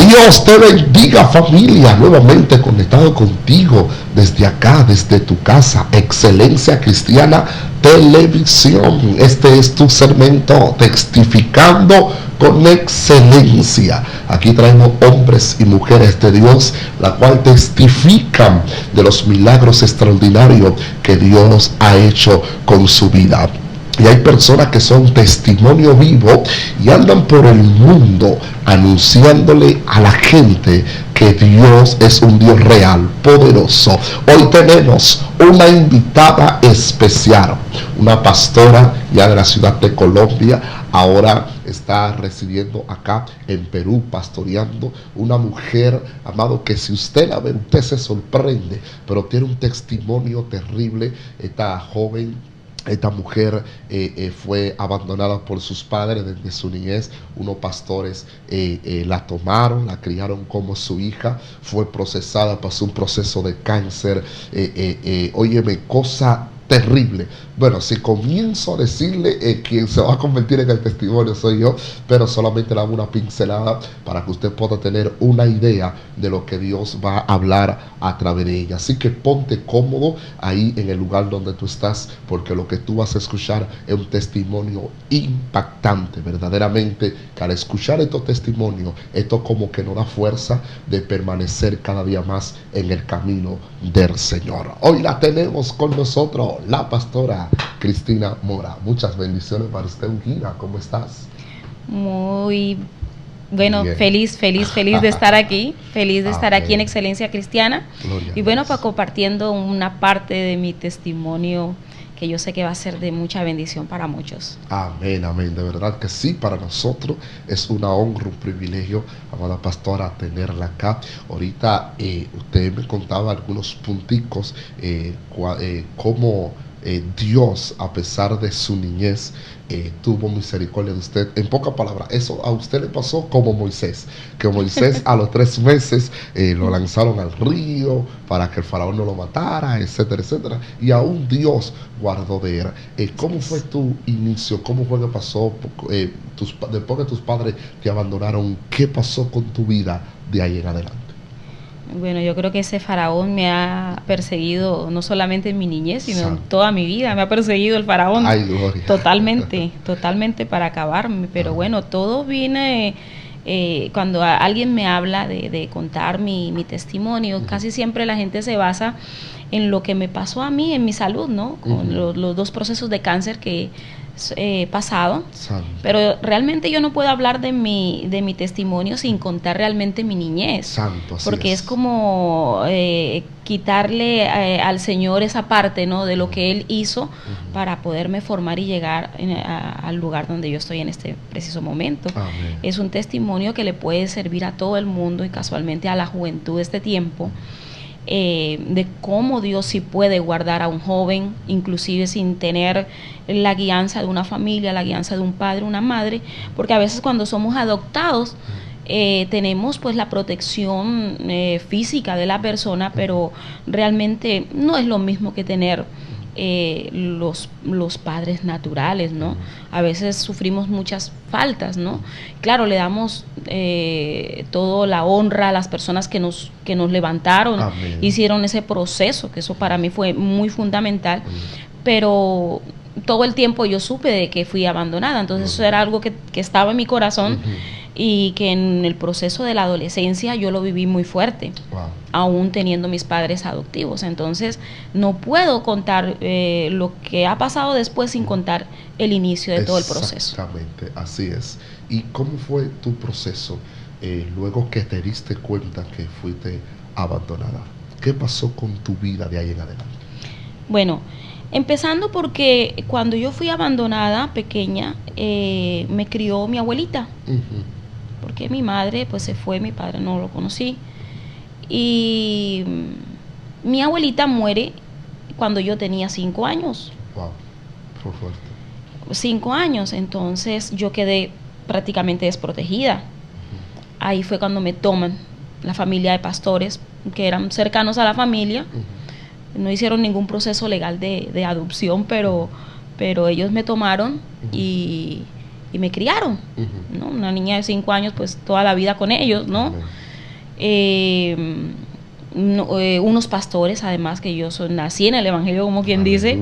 Dios te bendiga, familia, nuevamente conectado contigo desde acá, desde tu casa, Excelencia Cristiana Televisión. Este es tu segmento Testificando con Excelencia. Aquí traemos hombres y mujeres de Dios, la cual testifican de los milagros extraordinarios que Dios ha hecho con su vida. Y hay personas que son testimonio vivo y andan por el mundo anunciándole a la gente que Dios es un Dios real, poderoso. Hoy tenemos una invitada especial, una pastora ya de la ciudad de Colombia, ahora está residiendo acá en Perú, pastoreando, una mujer, amado, que si usted la ve, usted se sorprende, pero tiene un testimonio terrible. Esta mujer fue abandonada por sus padres desde su niñez. Unos pastores la tomaron, la criaron como su hija, fue procesada, pasó un proceso de cáncer. Óyeme, cosa terrible. Bueno, si comienzo a decirle, quien se va a convertir en el testimonio soy yo, pero solamente le hago una pincelada para que usted pueda tener una idea de lo que Dios va a hablar a través de ella. Así que ponte cómodo ahí en el lugar donde tú estás, porque lo que tú vas a escuchar es un testimonio impactante, verdaderamente, que al escuchar estos testimonios, esto como que nos da fuerza de permanecer cada día más en el camino del Señor. Hoy la tenemos con nosotros, la pastora Cristina Mora. Muchas bendiciones para usted, Ungida. ¿Cómo estás? Muy bueno, Bien. feliz de estar aquí, feliz de estar aquí en Amén. Excelencia Cristiana. Gloria Y a bueno, Dios. para compartiendo una parte de mi testimonio que yo sé que va a ser de mucha bendición para muchos. Amén, amén. De verdad que sí, para nosotros es una honra, un privilegio, amada pastora, tenerla acá. Ahorita usted me contaba algunos punticos, cómo Dios, a pesar de su niñez, tuvo misericordia de usted. En pocas palabras, eso a usted le pasó como Moisés, que Moisés a los 3 meses lo lanzaron al río para que el faraón no lo matara, etcétera, etcétera, y aún Dios guardó de él. ¿Cómo fue tu inicio? ¿Cómo fue que pasó después que tus padres te abandonaron? ¿Qué pasó con tu vida de ahí en adelante? Bueno, yo creo que ese faraón me ha perseguido no solamente en mi niñez, sino en toda mi vida. Me ha perseguido el faraón. Ay, gloria. Totalmente para acabarme. Pero bueno, todo viene cuando alguien me habla de contar mi testimonio. Casi siempre la gente se basa en lo que me pasó a mí, en mi salud, ¿no? Con los 2 procesos de cáncer que he pasado. Santo. Pero realmente yo no puedo hablar de mi testimonio sin contar realmente mi niñez. Santo, así porque es como quitarle al Señor esa parte, ¿no? De lo que Él hizo para poderme formar y llegar al lugar donde yo estoy en este preciso momento. Amén. Es un testimonio que le puede servir a todo el mundo y casualmente a la juventud de este tiempo. De cómo Dios sí puede guardar a un joven, inclusive sin tener la guianza de una familia, la guianza de un padre, una madre, porque a veces cuando somos adoptados tenemos pues la protección física de la persona, pero realmente no es lo mismo que tener los padres naturales, ¿no? A veces sufrimos muchas faltas, ¿no? Claro, le damos toda la honra a las personas que nos levantaron, Amén. hicieron ese proceso, que eso para mí fue muy fundamental, pero todo el tiempo yo supe de que fui abandonada, entonces eso era algo que estaba en mi corazón y que en el proceso de la adolescencia yo lo viví muy fuerte. Wow. Aún teniendo mis padres adoptivos. Entonces no puedo contar lo que ha pasado después sin contar el inicio de todo el proceso. Exactamente, así es. ¿Y cómo fue tu proceso luego que te diste cuenta que fuiste abandonada? ¿Qué pasó con tu vida de ahí en adelante? Bueno, empezando porque cuando yo fui abandonada pequeña, me crió mi abuelita. Porque mi madre pues se fue, mi padre no lo conocí. Y mi abuelita muere cuando yo tenía 5 años. Wow, fue fuerte. 5 años, entonces yo quedé prácticamente desprotegida. Ahí fue cuando me toman la familia de pastores que eran cercanos a la familia. No hicieron ningún proceso legal de adopción, pero ellos me tomaron y y me criaron, ¿no? Una niña de 5 años, pues toda la vida con ellos, ¿no? Unos pastores, además, que yo nací en el Evangelio, como quien dice,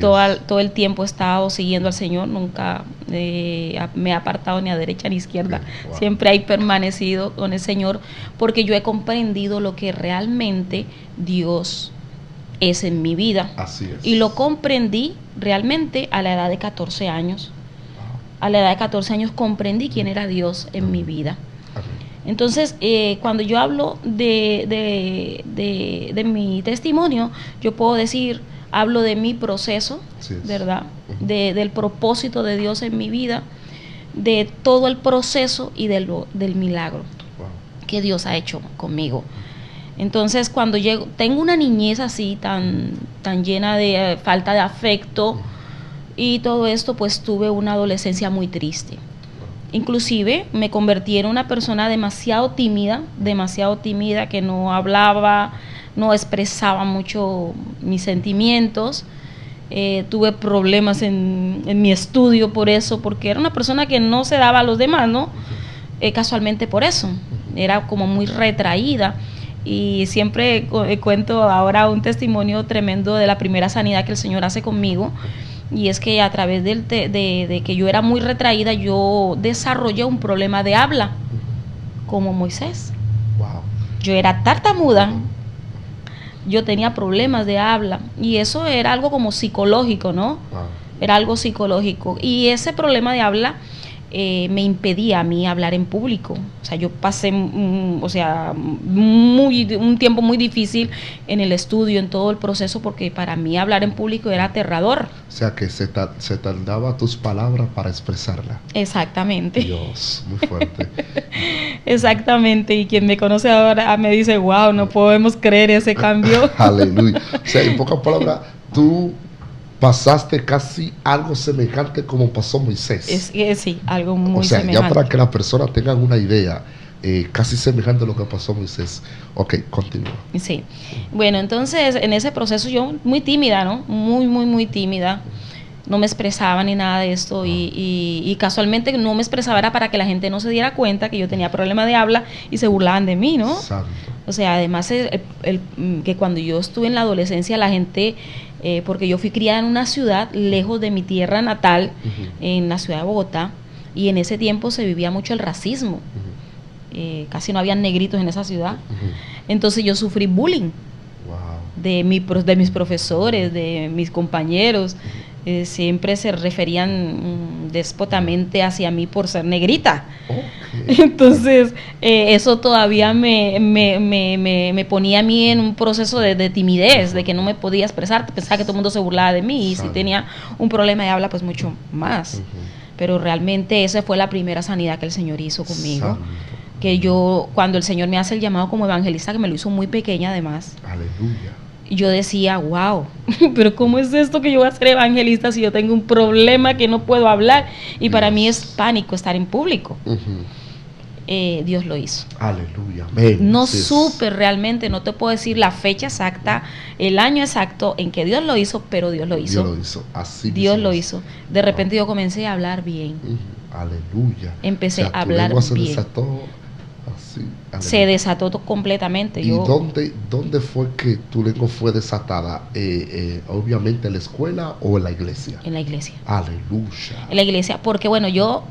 todo el tiempo he estado siguiendo al Señor, nunca me he apartado ni a derecha ni a izquierda, siempre he permanecido con el Señor, porque yo he comprendido lo que realmente Dios es en mi vida. Así es. Y lo comprendí realmente a la edad de 14 años. A la edad de 14 años comprendí quién era Dios en mi vida. Entonces, cuando yo hablo de mi testimonio, yo puedo decir, hablo de mi proceso, ¿verdad? Del propósito de Dios en mi vida, de todo el proceso y del milagro que Dios ha hecho conmigo. Entonces, cuando tengo una niñez así, tan llena de falta de afecto y todo esto, pues tuve una adolescencia muy triste. Inclusive me convertí en una persona demasiado tímida, que no hablaba, no expresaba mucho mis sentimientos. Tuve problemas en mi estudio por eso, porque era una persona que no se daba a los demás, ¿no? Casualmente por eso, era como muy retraída. Y siempre cuento ahora un testimonio tremendo de la primera sanidad que el Señor hace conmigo. Y es que a través de que yo era muy retraída, yo desarrollé un problema de habla, como Moisés. Yo era tartamuda, yo tenía problemas de habla, y eso era algo como psicológico, ¿no? Era algo psicológico. Y ese problema de habla me impedía a mí hablar en público. O sea, yo pasé un tiempo muy difícil en el estudio, en todo el proceso, porque para mí hablar en público era aterrador. O sea, que se tardaba tus palabras para expresarla. Exactamente. Dios, muy fuerte. Exactamente, y quien me conoce ahora me dice, wow, no podemos creer ese cambio. Aleluya. O sea, en pocas palabras, tú pasaste casi algo semejante como pasó Moisés. Sí, algo muy semejante. Ya para que las personas tengan una idea, casi semejante a lo que pasó Moisés. Ok, continúa. Sí. Bueno, entonces en ese proceso yo muy tímida, ¿no? Muy tímida. No me expresaba ni nada de esto y casualmente no me expresaba era para que la gente no se diera cuenta que yo tenía problema de habla y se burlaban de mí, ¿no? Santo. O sea, además que cuando yo estuve en la adolescencia la gente... porque yo fui criada en una ciudad lejos de mi tierra natal, en la ciudad de Bogotá, y en ese tiempo se vivía mucho el racismo. Casi no había negritos en esa ciudad. Entonces yo sufrí bullying de mis profesores, de mis compañeros. Siempre se referían déspotamente hacia mí por ser negrita. Entonces eso todavía me ponía a mí en un proceso de timidez, de que no me podía expresar, pensaba que todo el mundo se burlaba de mí, y si tenía un problema de habla, pues mucho más. Pero realmente esa fue la primera sanidad que el Señor hizo conmigo. Que yo, cuando el Señor me hace el llamado como evangelista, que me lo hizo muy pequeña además. Aleluya. Yo decía, wow, pero ¿cómo es esto que yo voy a ser evangelista si yo tengo un problema que no puedo hablar? Y para mí es pánico estar en público. Dios lo hizo. Aleluya, amén. No supe realmente, no te puedo decir la fecha exacta, el año exacto en que Dios lo hizo, pero Dios lo hizo. Dios lo hizo, así Dios lo hizo. De repente yo comencé a hablar bien. Aleluya. Empecé a hablar bien. Se desató completamente. ¿Y dónde fue que tu lengua fue desatada? Obviamente en la escuela o en la iglesia. En la iglesia. Aleluya. En la iglesia, porque bueno,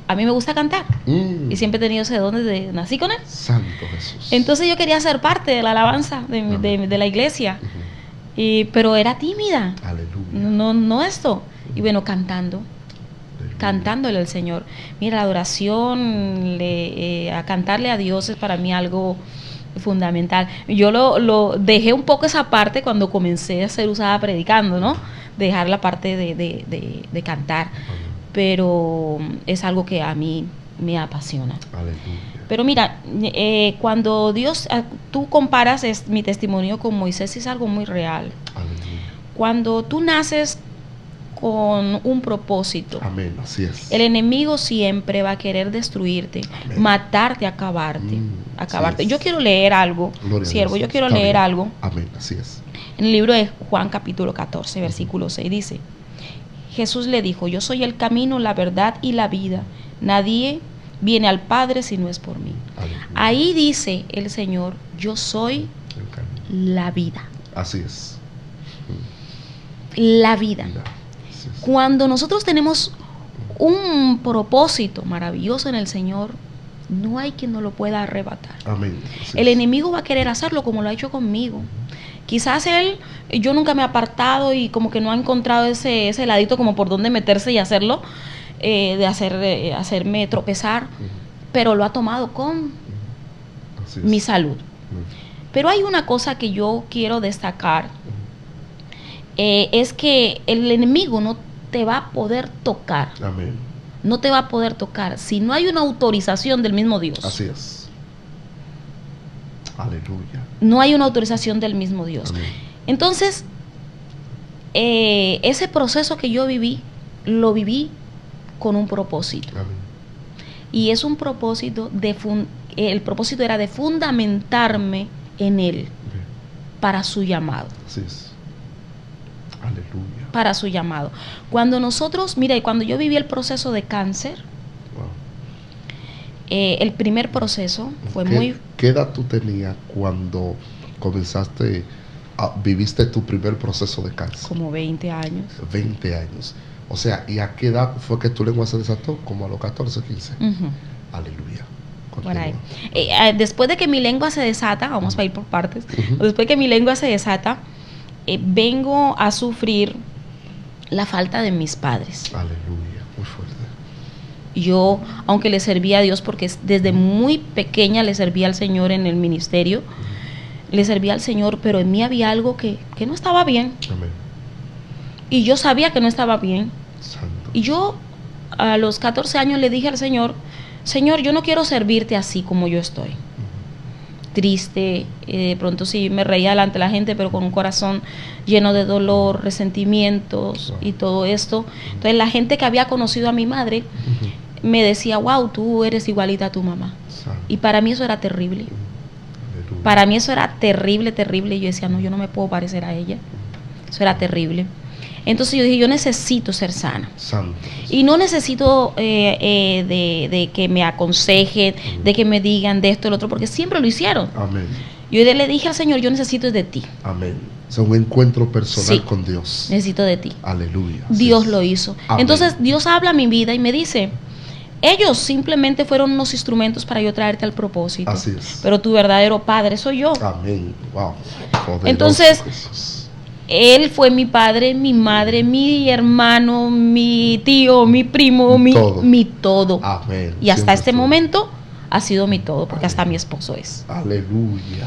a mí me gusta cantar y siempre he tenido ese don desde nací con él. Santo Jesús. Entonces yo quería ser parte de la alabanza de la iglesia, pero era tímida. Aleluya. No esto. Y bueno, cantándole al Señor. Mira, la adoración, a cantarle a Dios es para mí algo fundamental. Yo lo dejé un poco esa parte cuando comencé a ser usada predicando, ¿no? Dejar la parte de cantar. Pero es algo que a mí me apasiona. Aleluya. Pero mira, cuando tú comparas mi testimonio con Moisés, es algo muy real. Aleluya. Cuando tú naces con un propósito. Amén, así es. El enemigo siempre va a querer destruirte, amén, matarte, acabarte. Yo quiero leer algo, siervo, yo quiero leer algo. Amén, así es. En el libro de Juan capítulo 14, versículo 6 dice: Jesús le dijo: yo soy el camino, la verdad y la vida. Nadie viene al Padre si no es por mí. Aleluya. Ahí dice el Señor, yo soy El camino. la vida. Así es. La vida. Mira, así es. Cuando nosotros tenemos un propósito maravilloso en el Señor, no hay quien nos lo pueda arrebatar. Amén. Así El es. enemigo va a querer hacerlo como lo ha hecho conmigo. Quizás yo nunca me he apartado y como que no ha encontrado ese ladito como por donde meterse y hacerlo, hacerme tropezar, pero lo ha tomado con Así es. mi salud. Pero hay una cosa que yo quiero destacar, es que el enemigo no te va a poder tocar, Amén. no te va a poder tocar si no hay una autorización del mismo Dios. Así es. Aleluya. No hay una autorización del mismo Dios. Amén. Entonces, ese proceso que yo viví, lo viví con un propósito. Amén. Y es un propósito el propósito era de fundamentarme en Él Amén. para su llamado. Así es. Aleluya. Para su llamado. Cuando nosotros, mira, y cuando yo viví el proceso de cáncer, Wow. el primer proceso fue ¿Qué edad tú tenías cuando viviste tu primer proceso de cáncer? como 20 años. 20 años. O sea, ¿y a qué edad fue que tu lengua se desató? Como a los 14, 15. Ujú. Aleluya. Por ahí. Continúa. Después de que mi lengua se desata, vamos a ir por partes, Ujú. después de que mi lengua se desata, vengo a sufrir la falta de mis padres. Aleluya. Muy fuerte. Yo, aunque le servía a Dios, porque desde muy pequeña le servía al Señor en el ministerio, le servía al Señor, pero en mí había algo que no estaba bien. Amén. Y yo sabía que no estaba bien. Santo. Y yo a los 14 años le dije al Señor, Señor, yo no quiero servirte así como yo estoy. Triste, de pronto sí me reía delante de la gente, pero con un corazón lleno de dolor, resentimientos y todo esto. Entonces la gente que había conocido a mi madre me decía, wow, tú eres igualita a tu mamá. Santo. Y para mí eso era terrible. Aleluya. Para mí eso era terrible, terrible. Y yo decía, no, yo no me puedo parecer a ella. Eso era terrible. Entonces yo dije, yo necesito ser sana. Santo. Y no necesito de que me aconsejen, de que me digan de esto y lo otro, porque siempre lo hicieron. Amén. Yo le dije al Señor, yo necesito de ti. Amén. Es un encuentro personal Sí. con Dios. Necesito de ti. Aleluya. Así Dios es. lo hizo. Amén. Entonces Dios habla a mi vida y me dice, ellos simplemente fueron unos instrumentos para yo traerte al propósito. Así es. Pero tu verdadero Padre soy yo. Amén. Wow. Poderoso, Entonces, Jesús. Él fue mi padre, mi madre, mi hermano, mi tío, mi primo, Todo. mi todo. Amén. Y hasta Siempre este estuvo. momento ha sido mi todo, porque hasta Amén. mi esposo es. Aleluya.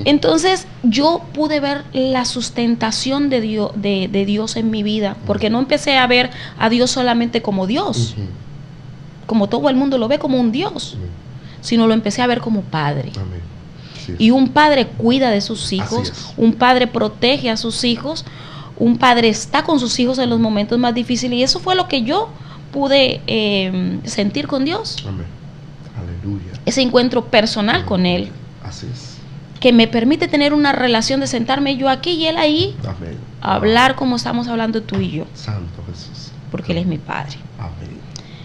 Entonces yo pude ver la sustentación de Dios en mi vida, porque no empecé a ver a Dios solamente como Dios, Ujú. como todo el mundo lo ve como un Dios, Amén. sino lo empecé a ver como Padre. Amén. Así es. Y un padre cuida de sus hijos, Así es. un padre protege a sus hijos, un padre está con sus hijos en los momentos más difíciles. Y eso fue lo que yo pude sentir con Dios, Amén. Aleluya. ese encuentro personal con Él, Así es. que me permite tener una relación de sentarme yo aquí y Él ahí, Amén. a hablar como estamos hablando tú y yo, Santo Jesús. porque Él es mi Padre. Amén.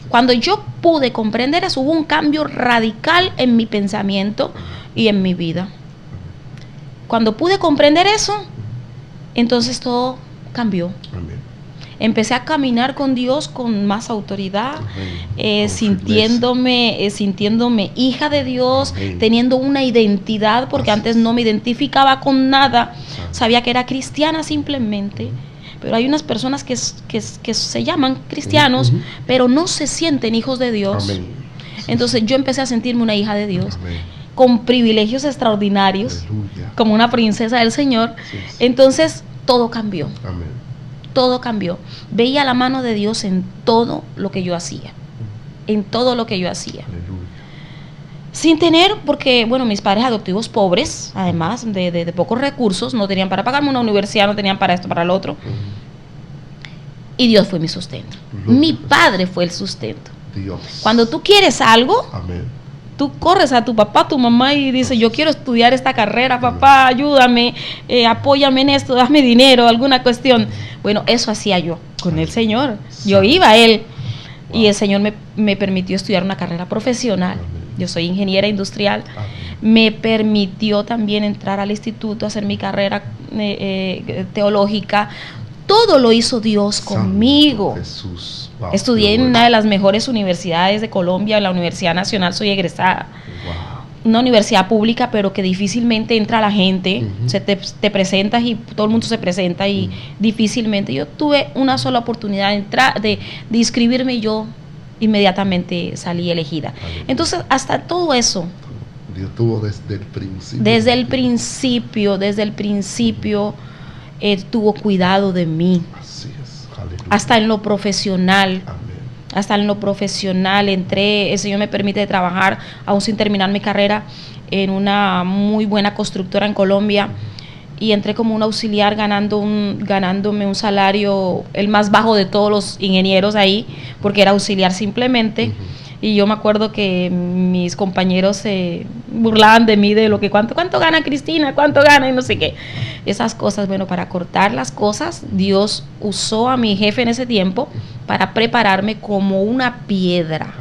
Cuando yo pude comprender eso, hubo un cambio radical en mi pensamiento y en mi vida. Cuando pude comprender eso, entonces todo cambió. Amén. Empecé a caminar con Dios con más autoridad, Amén. Con sintiéndome hija de Dios, Amén. teniendo una identidad, porque Así antes es. no me identificaba con nada, Santo. sabía que era cristiana simplemente, pero hay unas personas que se llaman cristianos, Ujú. pero no se sienten hijos de Dios. Amén. Entonces yo empecé a sentirme una hija de Dios, Amén. con privilegios extraordinarios, Aleluya. como una princesa del Señor. Así es. Entonces todo cambió. Amén. Todo cambió. Veía la mano de Dios en todo lo que yo hacía. En todo lo que yo hacía. Aleluya. Sin tener, porque, bueno, mis padres adoptivos pobres, además de pocos recursos, no tenían para pagarme una universidad, no tenían para esto, para lo otro. Y Dios fue mi sustento. Gloria Mi a Jesús. Padre fue el sustento. Dios. Cuando tú quieres algo, Amén. tú corres a tu papá, a tu mamá y dices, yo quiero estudiar esta carrera, papá, ayúdame, apóyame en esto, dame dinero, alguna cuestión. Bueno, eso hacía yo con el Señor. Yo iba a Él. Y el Señor me permitió estudiar una carrera profesional. Amén. Yo soy ingeniera industrial. Amén. Me permitió también entrar al instituto, hacer mi carrera teológica. Todo lo hizo Dios conmigo. Santo Jesús. Wow, estudié en una de las mejores universidades de Colombia, la Universidad Nacional, soy egresada. Wow. Una universidad pública, pero que difícilmente entra la gente. Te presentas y todo el mundo se presenta y difícilmente. Yo tuve una sola oportunidad de entrar, de inscribirme, y yo inmediatamente salí elegida. Entonces, hasta todo eso, Dios tuvo desde el principio. Desde el principio tuvo cuidado de mí. Así es. Aleluya. Hasta en lo profesional. Amén. Hasta en lo profesional entré, el Señor me permite trabajar, aún sin terminar mi carrera, en una muy buena constructora en Colombia, y entré como un auxiliar ganándome un salario el más bajo de todos los ingenieros ahí, porque era auxiliar simplemente. Y yo me acuerdo que mis compañeros se burlaban de mí, de lo que cuánto gana Cristina, cuánto gana y no sé qué. Esas cosas, bueno, para cortar las cosas, Dios usó a mi jefe en ese tiempo para prepararme como una piedra.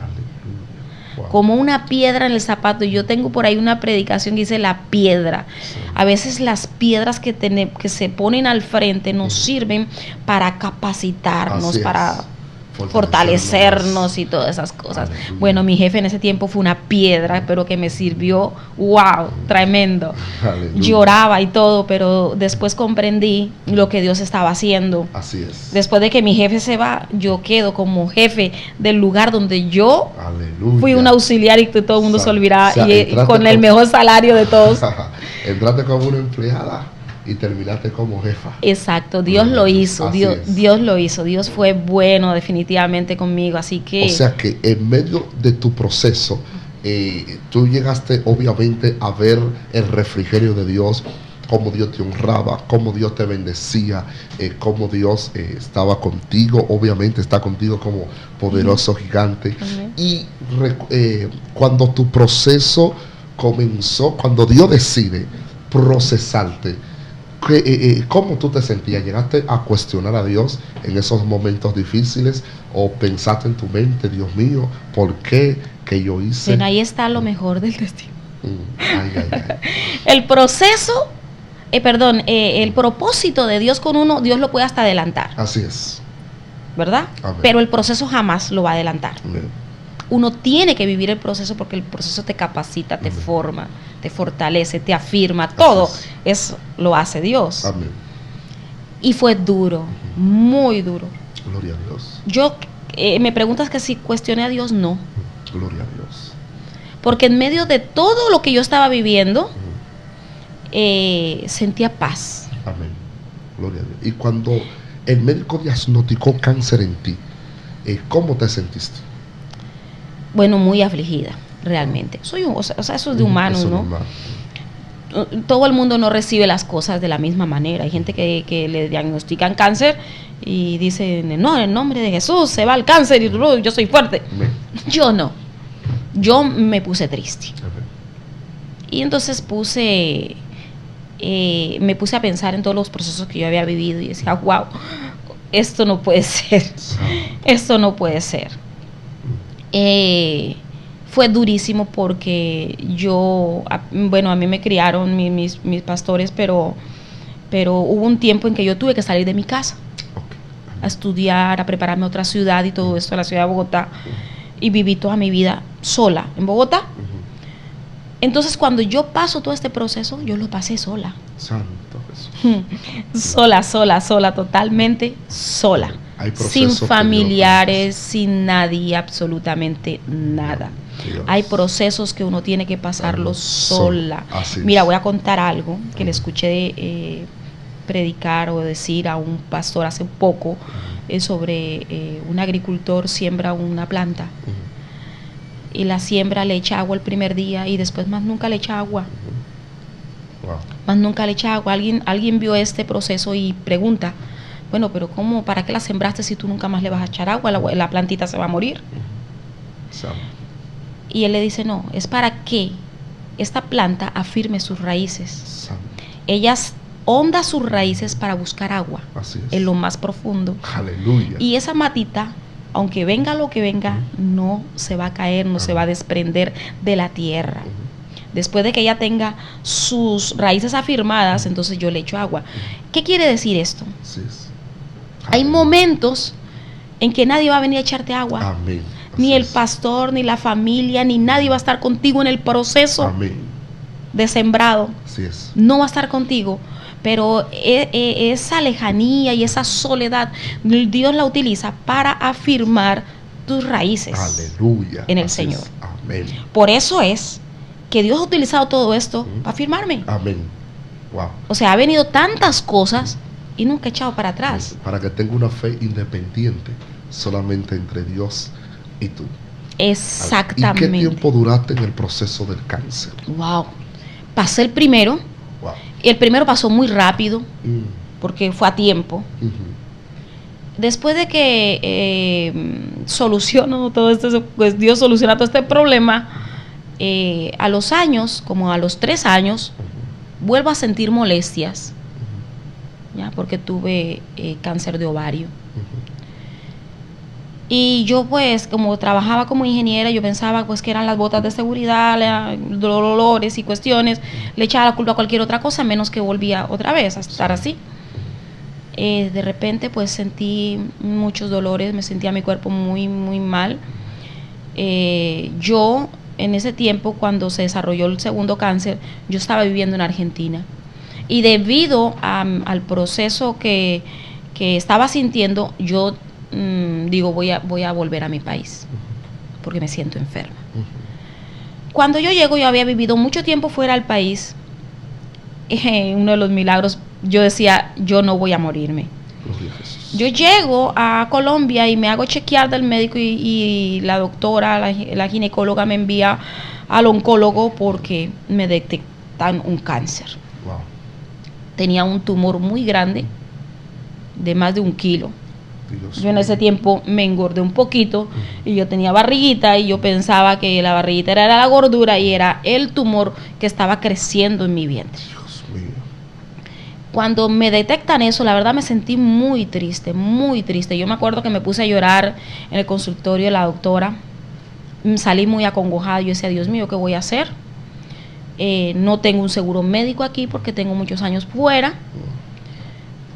Wow. Como una piedra en el zapato. Yo tengo por ahí una predicación que dice la piedra. Sí. A veces las piedras que se ponen al frente nos sirven para capacitarnos, para fortalecernos y todas esas cosas. Aleluya. Bueno, mi jefe en ese tiempo fue una piedra, pero que me sirvió, wow, tremendo. Aleluya. Lloraba y todo, pero después comprendí lo que Dios estaba haciendo. Así es. Después de que mi jefe se va, yo quedo como jefe del lugar donde yo fui un auxiliar, y que todo el mundo se olvidaba, con el mejor salario de todos. Entraste como una empleada y terminaste como jefa. Exacto, Dios lo hizo, Dios lo hizo, Dios fue bueno definitivamente conmigo, así que... O sea que en medio de tu proceso, tú llegaste obviamente a ver el refrigerio de Dios, cómo Dios te honraba, cómo Dios te bendecía, cómo Dios estaba contigo, obviamente está contigo como poderoso gigante. Y cuando tu proceso comenzó, cuando Dios decide procesarte, ¿cómo tú te sentías? ¿Llegaste a cuestionar a Dios en esos momentos difíciles? ¿O pensaste en tu mente, Dios mío, por qué que yo hice? Bueno, ahí está lo mejor del testimonio. El proceso, el propósito de Dios con uno, Dios lo puede hasta adelantar. Así es. ¿Verdad? Amén. Pero el proceso jamás lo va a adelantar. Amén. Uno tiene que vivir el proceso, porque el proceso te capacita, te forma, te fortalece, te afirma, todo eso lo hace Dios. Amén. Y fue duro, muy duro. Gloria a Dios. Yo, me preguntas que si cuestioné a Dios, no. Gloria a Dios. Porque en medio de todo lo que yo estaba viviendo, sentía paz. Amén. Gloria a Dios. Y cuando el médico diagnosticó cáncer en ti, ¿cómo te sentiste? Bueno, muy afligida, realmente. O sea, eso es de humanos, ¿no? Todo el mundo no recibe las cosas de la misma manera. Hay gente que le diagnostican cáncer y dicen, no, en el nombre de Jesús se va el cáncer y yo soy fuerte. Yo no. Yo me puse triste. Y entonces me puse a pensar en todos los procesos que yo había vivido y decía, wow, esto no puede ser. Esto no puede ser. Fue durísimo porque a mí me criaron mis pastores, pero hubo un tiempo en que yo tuve que salir de mi casa a estudiar, a prepararme a otra ciudad y todo esto, a la ciudad de Bogotá, y viví toda mi vida sola en Bogotá. Entonces, cuando yo paso todo este proceso, yo lo pasé sola. Santo Jesús. sola, totalmente sola. Sin familiares, sin nadie, absolutamente nada. Dios. Hay procesos que uno tiene que pasarlos sola. Mira, voy a contar algo que le escuché predicar o decir a un pastor hace poco sobre un agricultor siembra una planta y la siembra, le echa agua el primer día y después más nunca le echa agua. Wow. Más nunca le echa agua. Alguien vio este proceso y pregunta, bueno, pero ¿cómo? ¿Para qué la sembraste si tú nunca más le vas a echar agua? La plantita se va a morir. Y él le dice, no, es para que esta planta afirme sus raíces. Ellas honda sus raíces para buscar agua en lo más profundo. Aleluya. Y esa matita, aunque venga lo que venga, no se va a caer, no se va a desprender de la tierra. Después de que ella tenga sus raíces afirmadas, entonces yo le echo agua. ¿Qué quiere decir esto? Sí. Hay momentos en que nadie va a venir a echarte agua. Amén. Ni el pastor, ni la familia, ni nadie va a estar contigo en el proceso. Amén. De sembrado. Así es. No va a estar contigo. Pero esa lejanía y esa soledad, Dios la utiliza para afirmar tus raíces. Aleluya. En el Así Señor. Es. Amén. Por eso es que Dios ha utilizado todo esto para afirmarme. Amén. Wow. O sea, ha venido tantas cosas y nunca he echado para atrás. Para que tenga una fe independiente, solamente entre Dios y tú. Exactamente. ¿Y qué tiempo duraste en el proceso del cáncer? Wow. Pasé el primero. Wow. Y el primero pasó muy rápido, porque fue a tiempo. Después de que solucionó todo esto, pues Dios soluciona todo este problema, a los años, como a los 3 años, vuelvo a sentir molestias, ¿ya? Porque tuve cáncer de ovario. Y yo pues, como trabajaba como ingeniera, yo pensaba pues que eran las botas de seguridad, dolores y cuestiones, le echaba la culpa a cualquier otra cosa, menos que volvía otra vez a estar así. De repente pues sentí muchos dolores, me sentía mi cuerpo muy, muy mal. Yo en ese tiempo, cuando se desarrolló el segundo cáncer, yo estaba viviendo en Argentina. Y debido al proceso que estaba sintiendo, yo digo, voy a volver a mi país, porque me siento enferma. Cuando yo llego, yo había vivido mucho tiempo fuera del país. Uno de los milagros, yo decía, yo no voy a morirme. Yo llego a Colombia y me hago chequear del médico y la doctora, la ginecóloga me envía al oncólogo porque me detectan un cáncer. Wow. Tenía un tumor muy grande, de más de 1 kilo. Yo en ese tiempo me engordé un poquito y yo tenía barriguita y yo pensaba que la barriguita era la gordura y era el tumor que estaba creciendo en mi vientre. Dios mío. Cuando me detectan eso, la verdad me sentí muy triste, muy triste. Yo me acuerdo que me puse a llorar en el consultorio de la doctora. Salí muy acongojada. Yo decía, Dios mío, ¿qué voy a hacer? No tengo un seguro médico aquí porque tengo muchos años fuera.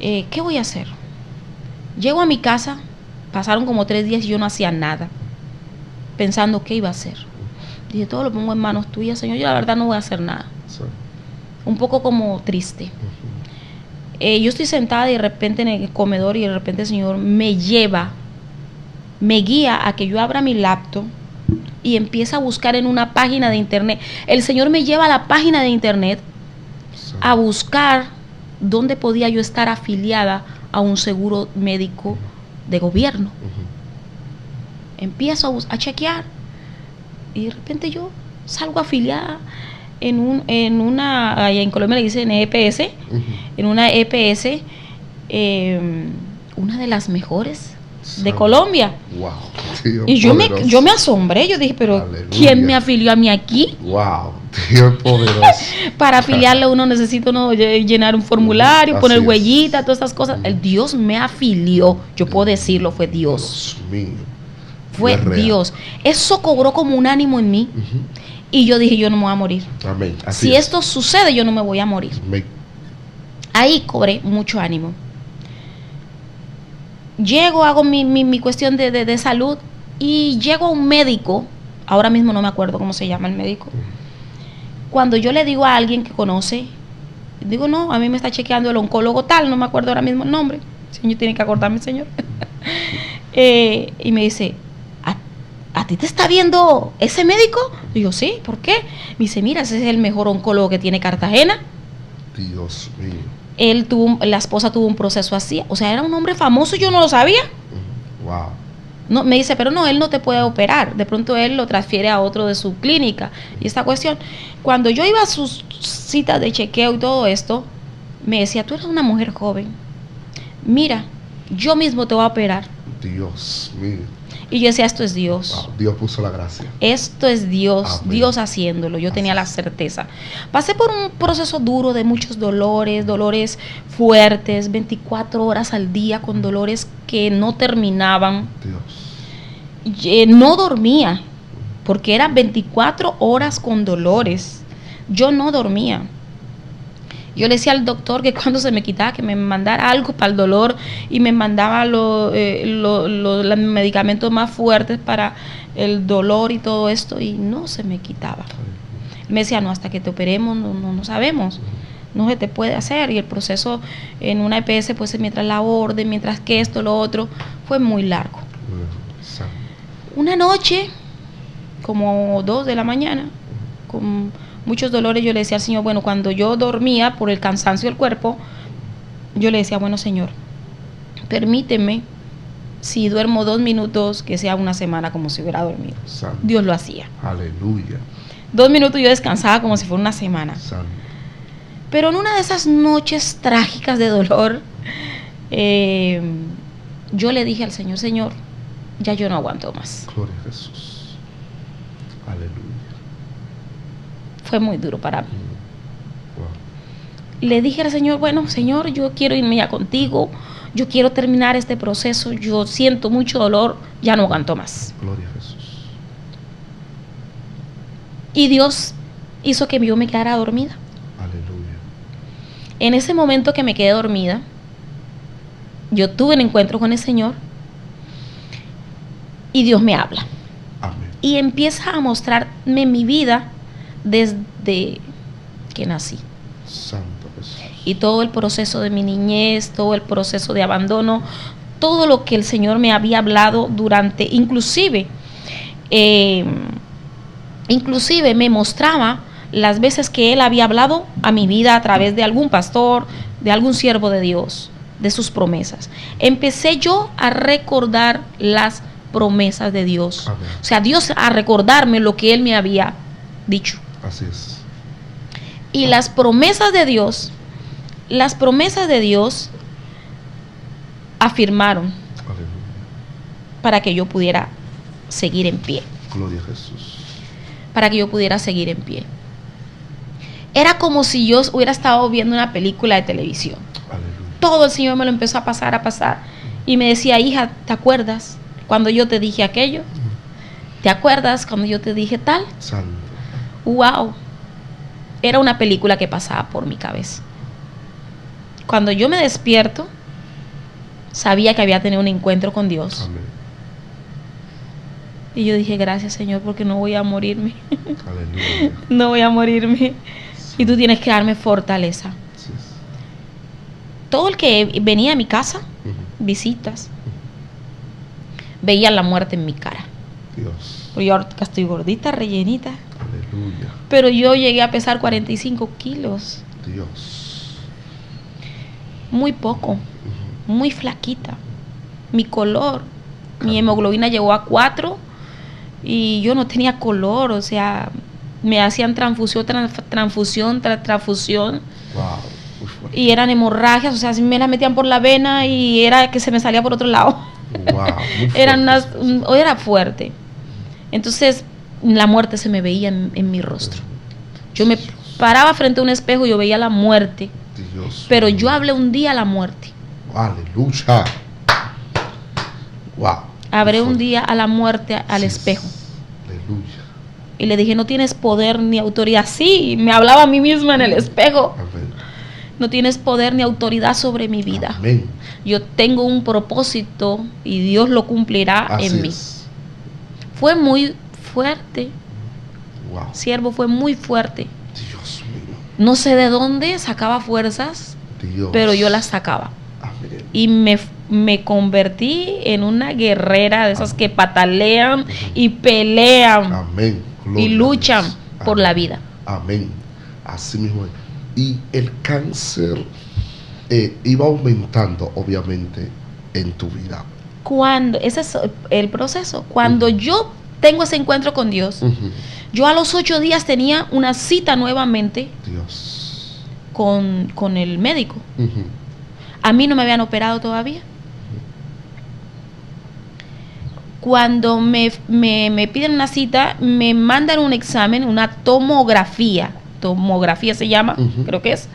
¿Qué voy a hacer? Llego a mi casa, pasaron como 3 días y yo no hacía nada, pensando qué iba a hacer. Dije, todo lo pongo en manos tuyas, Señor, yo la verdad no voy a hacer nada. Sí. Un poco como triste. Yo estoy sentada y de repente en el comedor y de repente el Señor me guía a que yo abra mi laptop y empiece a buscar en una página de internet. El Señor me lleva a la página de internet a buscar dónde podía yo estar afiliada a un seguro médico de gobierno. Empiezo a chequear y de repente yo salgo afiliada en una, allá en Colombia le dicen EPS, en una EPS, una de las mejores de Colombia. Wow. Dios y yo me asombré, yo dije, pero aleluya, ¿quién me afilió a mí aquí? Wow, Dios poderoso. Para afiliarle uno necesita llenar un formulario, así poner huellita, todas esas cosas. El Dios me afilió, yo puedo decirlo, fue Dios. Dios mío. Fue Dios. Eso cobró como un ánimo en mí. Y yo dije, yo no me voy a morir. Amén. Si esto sucede, yo no me voy a morir. Amén. Ahí cobré mucho ánimo. Llego, hago mi cuestión de salud y llego a un médico, ahora mismo no me acuerdo cómo se llama el médico. Cuando yo le digo a alguien que conoce, digo, no, a mí me está chequeando el oncólogo tal, no me acuerdo ahora mismo el nombre, Señor, tiene que acordarme, Señor. Y me dice, ¿a ti te está viendo ese médico? Y yo, sí, ¿por qué? Me dice, mira, ese es el mejor oncólogo que tiene Cartagena. Dios mío. La esposa tuvo un proceso así, o sea, era un hombre famoso y yo no lo sabía. Wow. No, me dice, pero no, él no te puede operar, de pronto él lo transfiere a otro de su clínica. Y esta cuestión, cuando yo iba a sus citas de chequeo y todo esto, me decía, tú eres una mujer joven, mira, yo mismo te voy a operar. Dios mío. Y yo decía, esto es Dios. Wow, Dios puso la gracia. Esto es Dios, Amén. Dios haciéndolo. Yo tenía la certeza. Pasé por un proceso duro de muchos dolores fuertes, 24 horas al día con dolores que no terminaban. Dios. no dormía, porque eran 24 horas con dolores. Yo no dormía. Yo le decía al doctor que cuando se me quitaba, que me mandara algo para el dolor, y me mandaba los medicamentos más fuertes para el dolor y todo esto, y no se me quitaba. Me decía, no, hasta que te operemos no sabemos, no se te puede hacer. Y el proceso en una EPS, pues mientras la orden, mientras que esto, lo otro, fue muy largo. Una noche, como 2 de la mañana, con muchos dolores, yo le decía al Señor, bueno, cuando yo dormía por el cansancio del cuerpo, yo le decía, bueno, Señor, permíteme, si duermo 2 minutos, que sea una semana como si hubiera dormido. Santo. Dios lo hacía. Aleluya. 2 minutos yo descansaba como si fuera una semana. Santo. Pero en una de esas noches trágicas de dolor, yo le dije al Señor, Señor, ya yo no aguanto más. Gloria a Jesús. Aleluya. Fue muy duro para mí. Wow. Le dije al Señor, bueno, Señor, yo quiero irme ya contigo, yo quiero terminar este proceso, yo siento mucho dolor, ya no aguanto más. Gloria a Jesús. Y Dios hizo que yo me quedara dormida. Aleluya. En ese momento que me quedé dormida, yo tuve un encuentro con el Señor y Dios me habla. Amén. Y empieza a mostrarme mi vida desde que nací. Santo Jesús. Y todo el proceso de mi niñez, todo el proceso de abandono, todo lo que el Señor me había hablado durante, inclusive me mostraba las veces que Él había hablado a mi vida a través de algún pastor, de algún siervo de Dios, de sus promesas. Empecé yo a recordar las promesas de Dios. Amén. O sea, Dios a recordarme lo que Él me había dicho. Así es. Y las promesas de Dios afirmaron Aleluya. para que yo pudiera seguir en pie. Gloria a Jesús. Para que yo pudiera seguir en pie. Era como si yo hubiera estado viendo una película de televisión. Aleluya. Todo el Señor me lo empezó a pasar. Y me decía, hija, ¿te acuerdas cuando yo te dije aquello? ¿Te acuerdas cuando yo te dije tal? Santo. ¡Wow! Era una película que pasaba por mi cabeza. Cuando yo me despierto, sabía que había tenido un encuentro con Dios. Amén. Y yo dije, gracias, Señor, porque no voy a morirme. Aleluya. No voy a morirme. Sí. Y tú tienes que darme fortaleza. Así es. Todo el que venía a mi casa, Ujú. visitas, veía la muerte en mi cara. Dios. Porque yo ahorita estoy gordita, rellenita. Aleluya. Pero yo llegué a pesar 45 kilos. Dios. Muy poco. Ujú. Muy flaquita. Mi color, mi hemoglobina llegó a 4 y yo no tenía color, o sea, me hacían transfusión tras transfusión. Wow. Muy fuerte. Y eran hemorragias, o sea, si me las metían por la vena y era que se me salía por otro lado. Wow. Muy fuerte. Era fuerte. Entonces, la muerte se me veía en mi rostro. Yo me paraba frente a un espejo y yo veía la muerte. Dios. Pero yo hablé un día a la muerte. Aleluya. Wow. Hablé un día a la muerte al espejo. Aleluya. Y le dije, no tienes poder ni autoridad. Sí, me hablaba a mí misma en el espejo. Amén. No tienes poder ni autoridad sobre mi vida. Amén. Yo tengo un propósito y Dios lo cumplirá Así en mí. es. Fue muy fuerte. Wow. Siervo, fue muy fuerte. Dios mío. No sé de dónde sacaba fuerzas, Dios. pero yo las sacaba. Amén. Y me convertí en una guerrera de esas que patalean y pelean Amén. Gloria y luchan a Dios. por Amén. la vida. Amén. Así mismo es. Y el cáncer iba aumentando, obviamente, en tu vida. Ese es el proceso. Cuando yo tengo ese encuentro con Dios, Ujú. yo a los 8 días tenía una cita nuevamente Dios. con el médico. Ujú. A mí no me habían operado todavía. Cuando me piden una cita, me mandan un examen, una tomografía. Tomografía se llama, Ujú. creo que es.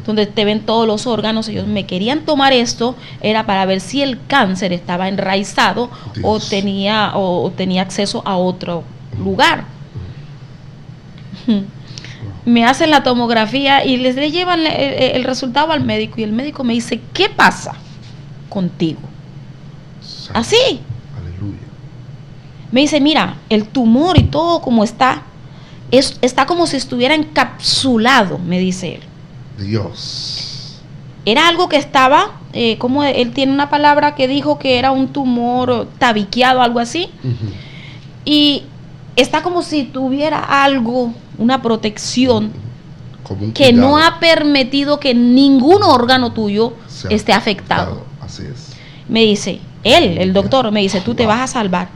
donde te ven todos los órganos. Ellos me querían tomar esto, era para ver si el cáncer estaba enraizado o tenía acceso a otro lugar. Me hacen la tomografía y les llevan el resultado al médico, y el médico me dice, ¿qué pasa contigo? Así. Aleluya. Me dice, mira, el tumor y todo como está como si estuviera encapsulado, me dice él. Dios. Era algo que estaba, como él tiene una palabra que dijo que era un tumor tabiqueado, algo así. Y está como si tuviera algo, una protección, que no ha permitido que ningún órgano tuyo esté afectado. Así es. Me dice, el doctor, me dice, tú te vas a salvar,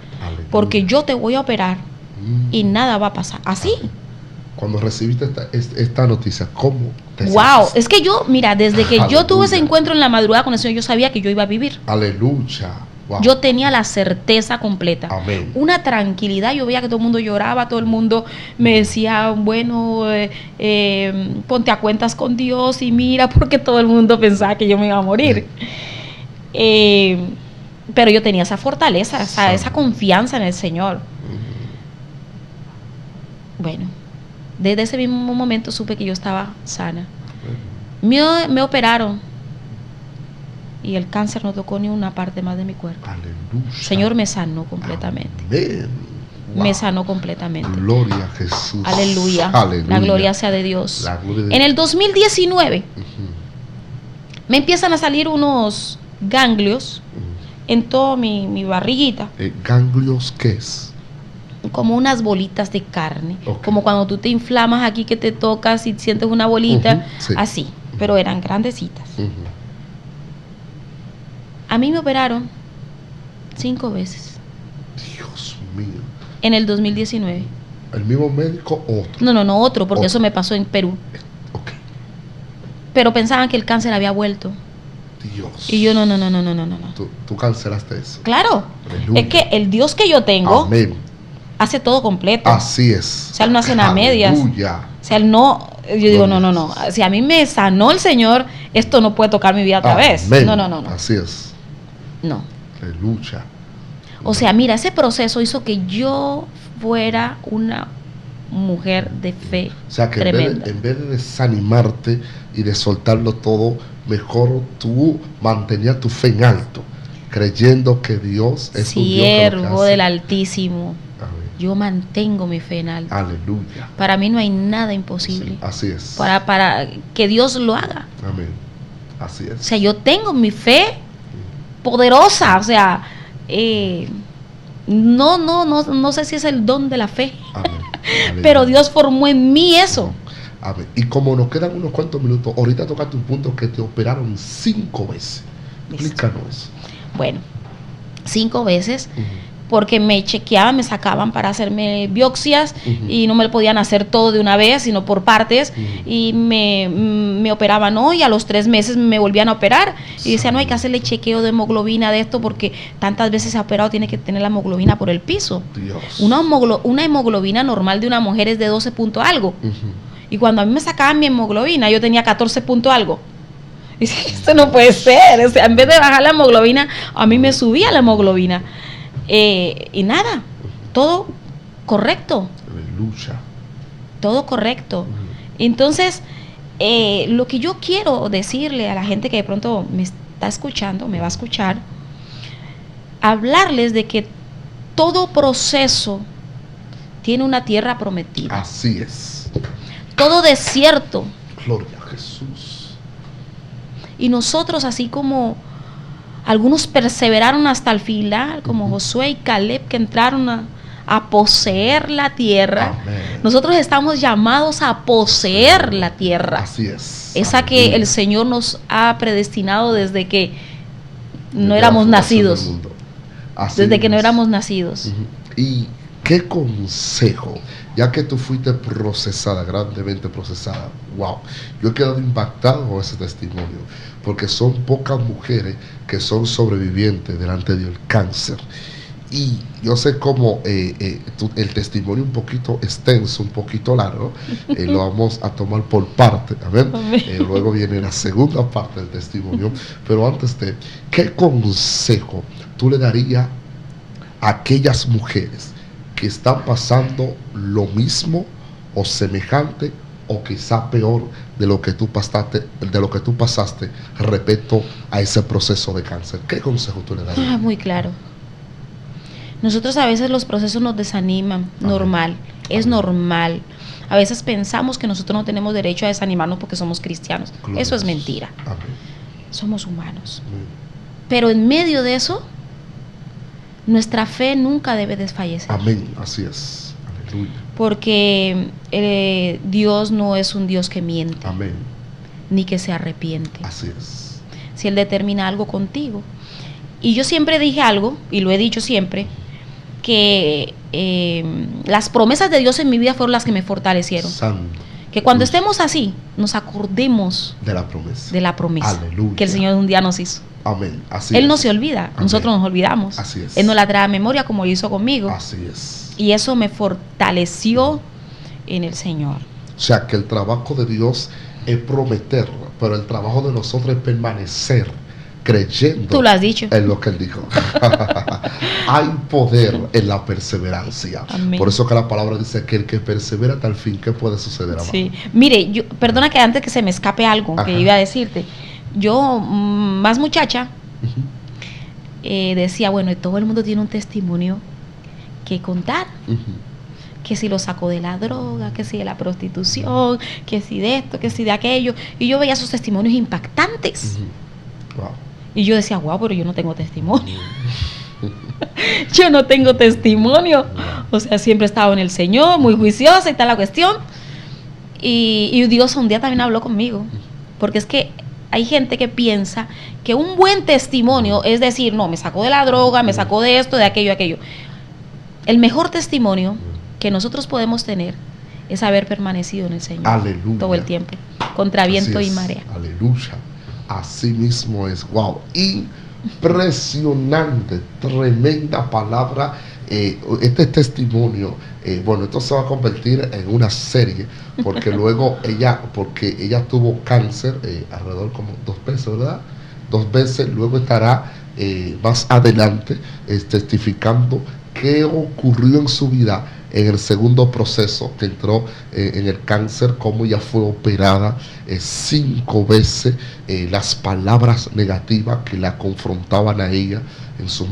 porque yo te voy a operar y nada va a pasar. Así. Cuando recibiste esta noticia, ¿cómo te sentiste? Wow, es que yo, mira, desde que yo tuve ese Aleluya. Encuentro en la madrugada con el Señor, yo sabía que yo iba a vivir. Aleluya. Wow. Yo tenía la certeza completa. Amén. Una tranquilidad. Yo veía que todo el mundo lloraba, todo el mundo me decía, bueno, ponte a cuentas con Dios y mira, porque todo el mundo pensaba que yo me iba a morir. Pero yo tenía esa fortaleza, esa confianza en el Señor. Bueno, desde ese mismo momento supe que yo estaba sana. Me operaron y el cáncer no tocó ni una parte más de mi cuerpo. Aleluya. El Señor me sanó completamente. Amén. Wow. Me sanó completamente. Gloria a Jesús. Aleluya. Aleluya. La gloria sea de Dios. De en el 2019 me empiezan a salir unos ganglios en toda mi barriguita. ¿Ganglios qué es? Como unas bolitas de carne. Como cuando tú te inflamas aquí, que te tocas y sientes una bolita. Sí. Así. Pero eran grandecitas. A mí me operaron 5 veces. Dios mío. En el 2019. ¿El mismo médico o otro? No, otro, porque eso me pasó en Perú. Pero pensaban que el cáncer había vuelto. Dios. Y yo no. ¿Tú cancelaste eso? Claro. Aleluya. Es que el Dios que yo tengo, amén, hace todo completo. Así es. O sea, Él no hace nada a medias. Aleluya. O sea, Él no. Yo digo, no. Si a mí me sanó el Señor, esto no puede tocar mi vida otra vez. No. Así es. No. Aleluya. O sea, mira, ese proceso hizo que yo fuera una mujer de fe. O sea, que tremenda. En vez de desanimarte y de soltarlo todo, mejor tú mantenías tu fe en alto, creyendo que Dios es un Dios siervo del Altísimo. Amén. Yo mantengo mi fe en alto. Aleluya. Para mí no hay nada imposible. Sí, así es. Para que Dios lo haga. Amén. Así es. O sea, yo tengo mi fe poderosa. O sea, no sé si es el don de la fe. Amén. Pero Dios formó en mí eso. Amén. Y como nos quedan unos cuantos minutos, ahorita tocaste un punto que te operaron 5 veces. Explícanos eso. Bueno, 5 veces, porque me chequeaban, me sacaban para hacerme biopsias y no me lo podían hacer todo de una vez, sino por partes, y me operaban hoy, a los 3 meses me volvían a operar y decían, no, hay que hacerle chequeo de hemoglobina de esto porque tantas veces se ha operado, tiene que tener la hemoglobina por el piso. Dios. Una hemoglobina normal de una mujer es de 12 punto algo. Y cuando a mí me sacaban mi hemoglobina, yo tenía 14 punto algo. Y esto no puede ser. O sea, en vez de bajar la hemoglobina, a mí me subía la hemoglobina. Y nada, todo correcto. Aleluya. Todo correcto. Entonces, lo que yo quiero decirle a la gente que de pronto me está escuchando, me va a escuchar, hablarles de que todo proceso tiene una tierra prometida. Así es. Todo desierto. Gloria a Jesús. Y nosotros, así como algunos perseveraron hasta el final, como Josué y Caleb, que entraron a poseer la tierra. Amén. Nosotros estamos llamados a poseer la tierra. Así es. Esa que el Señor nos ha predestinado desde que no éramos nacidos. Desde que no éramos nacidos. Y qué consejo, ya que tú fuiste procesada, grandemente procesada. Wow, yo he quedado impactado con ese testimonio, porque son pocas mujeres que son sobrevivientes delante del cáncer. Y yo sé cómo el testimonio un poquito extenso, un poquito largo, lo vamos a tomar por parte, a ver, luego viene la segunda parte del testimonio, pero antes de, ¿qué consejo tú le darías a aquellas mujeres que están pasando lo mismo o semejante o quizá peor de lo que tú pasaste respecto a ese proceso de cáncer? ¿Qué consejo tú le darías? Muy claro. Nosotros a veces los procesos nos desaniman, normal, es normal. A veces pensamos que nosotros no tenemos derecho a desanimarnos porque somos cristianos. Gloria. Eso es mentira. Amén. Somos humanos. Amén. Pero en medio de eso, nuestra fe nunca debe desfallecer. Amén, así es. Aleluya. Porque Dios no es un Dios que miente. Amén. Ni que se arrepiente. Así es. Si Él determina algo contigo. Y yo siempre dije algo, y lo he dicho siempre, que las promesas de Dios en mi vida fueron las que me fortalecieron. Santo. Que cuando estemos así, nos acordemos de la promesa. De la promesa. Aleluya. Que el Señor un día nos hizo. Amén. Así Él es. no se olvida, Amén. Nosotros nos olvidamos. Así es. Él nos la trae a memoria como lo hizo conmigo. Así es. Y eso me fortaleció en el Señor. O sea, que el trabajo de Dios es prometer, pero el trabajo de nosotros es permanecer creyendo. Tú lo has dicho. En lo que Él dijo. Hay poder en la perseverancia. Amén. Por eso que la palabra dice que el que persevera hasta el fin, ¿qué puede suceder, amado? Sí. Mire, perdona que antes que se me escape algo que iba a decirte. Yo, más muchacha, decía, bueno, todo el mundo tiene un testimonio que contar. Que si lo sacó de la droga, que si de la prostitución, que si de esto, que si de aquello. Y yo veía esos testimonios impactantes. Wow. Y yo decía, wow, pero yo no tengo testimonio. Yo no tengo testimonio. O sea, siempre he estado en el Señor, muy juiciosa y tal la cuestión. Y Dios un día también habló conmigo. Porque es que hay gente que piensa que un buen testimonio es decir, no, me sacó de la droga, me sacó de esto, de aquello, aquello. El mejor testimonio que nosotros podemos tener es haber permanecido en el Señor. Aleluya. Todo el tiempo, contra viento y marea. Aleluya. Así mismo es. Wow. Impresionante. Tremenda palabra. Este testimonio, bueno, esto se va a convertir en una serie, porque luego ella tuvo cáncer alrededor como 2 veces, ¿verdad? 2 veces, luego estará más adelante testificando qué ocurrió en su vida en el segundo proceso que entró en el cáncer, cómo ella fue operada 5 veces, las palabras negativas que la confrontaban a ella en su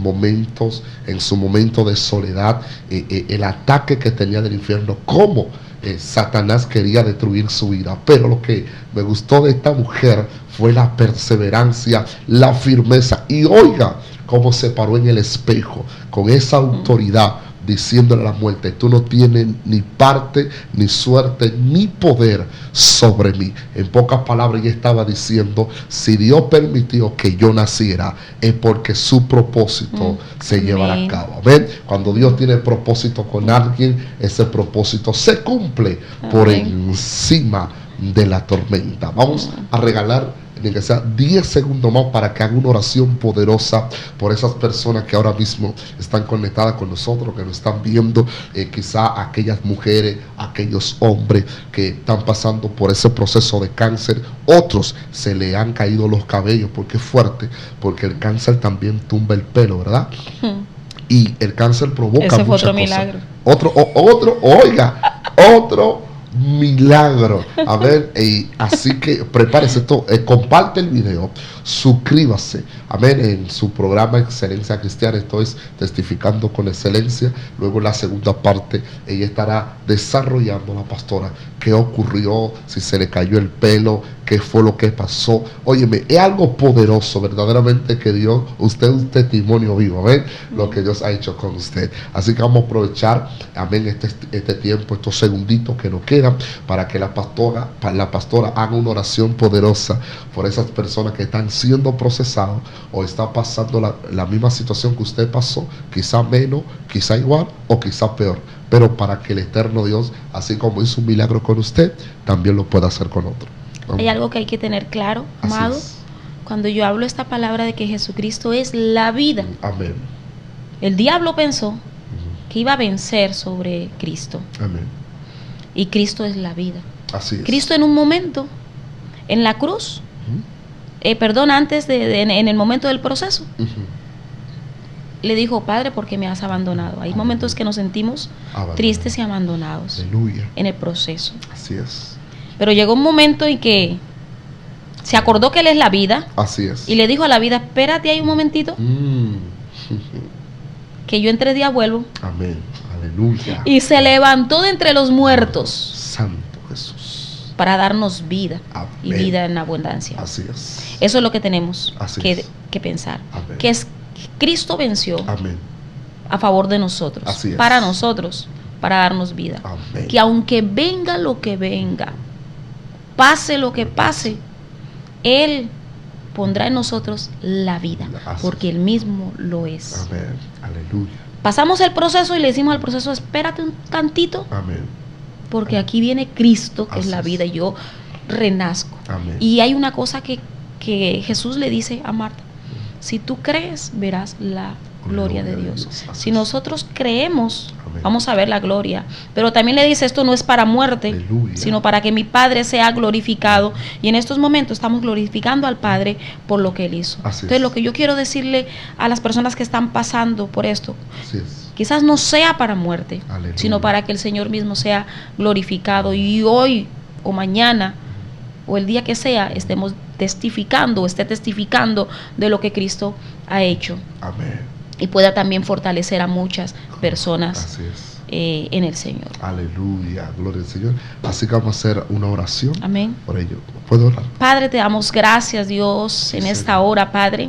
momento de soledad, el ataque que tenía del infierno, cómo Satanás quería destruir su vida. Pero lo que me gustó de esta mujer fue la perseverancia, la firmeza, y oiga cómo se paró en el espejo con esa autoridad, diciéndole a la muerte, tú no tienes ni parte, ni suerte, ni poder sobre mí. En pocas palabras, ella estaba diciendo, si Dios permitió que yo naciera, es porque su propósito se llevará a cabo. ¿Ven? Cuando Dios tiene propósito con alguien, ese propósito se cumple por encima de la tormenta. Vamos a regalar ni que sea 10 segundos más para que haga una oración poderosa por esas personas que ahora mismo están conectadas con nosotros, que nos están viendo, quizá aquellas mujeres, aquellos hombres que están pasando por ese proceso de cáncer. Otros se le han caído los cabellos, porque es fuerte, porque el cáncer también tumba el pelo, ¿verdad? Y el cáncer provoca ese fue muchas otro cosas. milagro. Otro milagro. A ver, así que prepárese esto, comparte el video, suscríbase, amén, en su programa Excelencia Cristiana. Esto es Testificando con Excelencia. Luego en la segunda parte ella estará desarrollando, la pastora, qué ocurrió, si se le cayó el pelo, qué fue lo que pasó. Óyeme, es algo poderoso verdaderamente, que Dios, usted es un testimonio vivo, amén, lo que Dios ha hecho con usted. Así que vamos a aprovechar, amén, este tiempo, estos segunditos que nos quedan, para que la pastora haga una oración poderosa por esas personas que están siendo procesados o están pasando la misma situación que usted pasó, quizá menos, quizá igual o quizá peor, pero para que el eterno Dios, así como hizo un milagro con usted, también lo pueda hacer con otro. Hay algo que hay que tener claro, amado. Cuando yo hablo esta palabra de que Jesucristo es la vida, amén, El diablo pensó que iba a vencer sobre Cristo. Amén. Y Cristo es la vida. Así es. Cristo en un momento, en la cruz, antes en el momento del proceso, le dijo: Padre, ¿por qué me has abandonado? Hay momentos que nos sentimos tristes y abandonados. Aleluya. En el proceso. Así es. Pero llegó un momento en que se acordó que Él es la vida. Así es. Y le dijo a la vida: espérate ahí un momentito, que yo en 3 días vuelvo. Amén. Aleluya. Y se levantó de entre los muertos. Santo Jesús. Para darnos vida. Amén. Y vida en abundancia. Así es. Eso es lo que tenemos que pensar. Amén. Que Cristo venció. Amén. A favor de nosotros. Así es. Para nosotros. Para darnos vida. Amén. Que aunque venga lo que venga, pase lo que pase, Él pondrá en nosotros la vida. Porque Él mismo lo es. Amén. Aleluya. Pasamos el proceso y le decimos al proceso: espérate un tantito. Amén. Porque aquí viene Cristo, que Así es la vida, y yo renazco. Amén. Y hay una cosa que Jesús le dice a Marta: si tú crees, verás la gloria de Dios. Si nosotros creemos, amén, vamos a ver la gloria. Pero también le dice: esto no es para muerte, aleluya, sino para que mi Padre sea glorificado. Y en estos momentos estamos glorificando al Padre por lo que Él hizo. Entonces, lo que yo quiero decirle a las personas que están pasando por esto, quizás no sea para muerte, aleluya, sino para que el Señor mismo sea glorificado. Y hoy o mañana o el día que sea, estemos testificando, esté testificando de lo que Cristo ha hecho. Amén. Y pueda también fortalecer a muchas personas en el Señor. Aleluya, gloria al Señor. Así que vamos a hacer una oración. Amén. Por ello, ¿puedo orar? Padre, te damos gracias, Dios, en esta hora, Padre.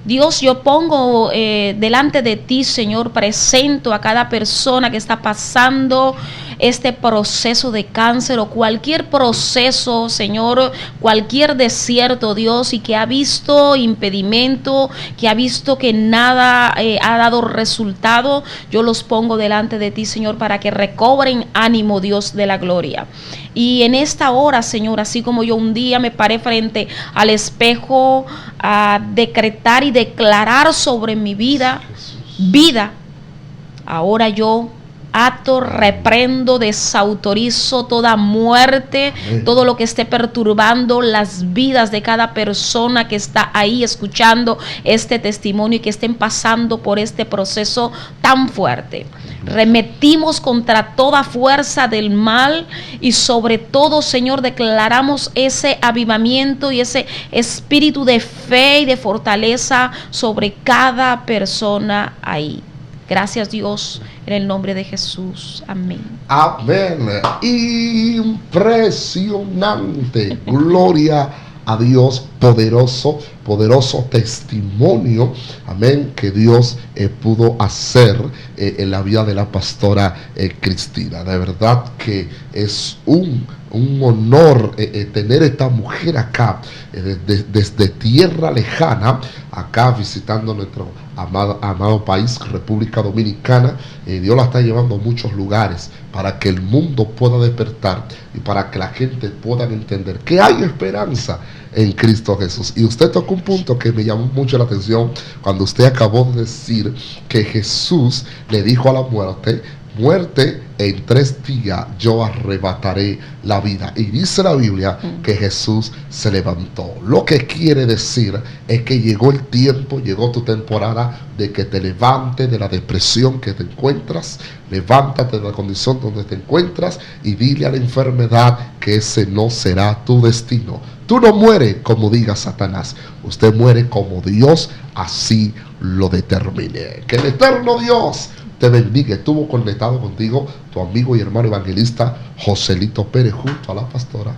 Dios, yo pongo delante de ti, Señor, presento a cada persona que está pasando este proceso de cáncer o cualquier proceso, Señor, cualquier desierto, Dios, y que ha visto impedimento, que ha visto que nada ha dado resultado. Yo los pongo delante de ti, Señor, para que recobren ánimo, Dios de la gloria. Y en esta hora, Señor, así como yo un día me paré frente al espejo a decretar y declarar sobre mi vida, ahora yo ato, reprendo, desautorizo toda muerte, todo lo que esté perturbando las vidas de cada persona que está ahí escuchando este testimonio y que estén pasando por este proceso tan fuerte. Remetimos contra toda fuerza del mal y sobre todo, Señor, declaramos ese avivamiento y ese espíritu de fe y de fortaleza sobre cada persona ahí. Gracias, Dios, en el nombre de Jesús. Amén. Amén. Impresionante. Gloria a Dios. Poderoso testimonio, amén, que Dios pudo hacer en la vida de la pastora Cristina. De verdad que es un honor tener esta mujer acá, desde tierra lejana, acá visitando nuestro amado país, República Dominicana. Dios la está llevando a muchos lugares para que el mundo pueda despertar y para que la gente pueda entender que hay esperanza en Cristo Jesús. Y usted tocó un punto que me llamó mucho la atención cuando usted acabó de decir que Jesús le dijo a la muerte, en 3 días yo arrebataré la vida. Y dice la Biblia que Jesús se levantó. Lo que quiere decir es que llegó el tiempo, llegó tu temporada de que te levantes de la depresión que te encuentras, levántate de la condición donde te encuentras y dile a la enfermedad que ese no será tu destino. Tú no mueres como diga Satanás, usted muere como Dios así lo determine. Que el eterno Dios te bendiga. Estuvo conectado contigo tu amigo y hermano evangelista Joselito Pérez junto a la pastora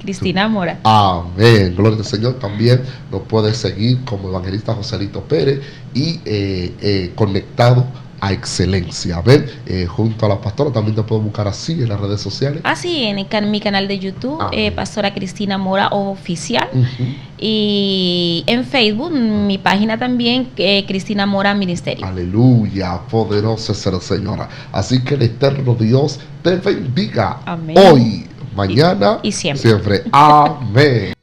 Cristina Mora. Amén. Gloria al Señor. También nos puede seguir como evangelista Joselito Pérez y conectado a excelencia. Amén. Junto a la pastora también te puedo buscar así en las redes sociales. Sí, en mi canal de YouTube, Pastora Cristina Mora Oficial. Y en Facebook, mi página también, Cristina Mora Ministerio. Aleluya, poderoso es el Señor. Así que el eterno Dios te bendiga. Amén. Hoy, mañana y siempre. Amén.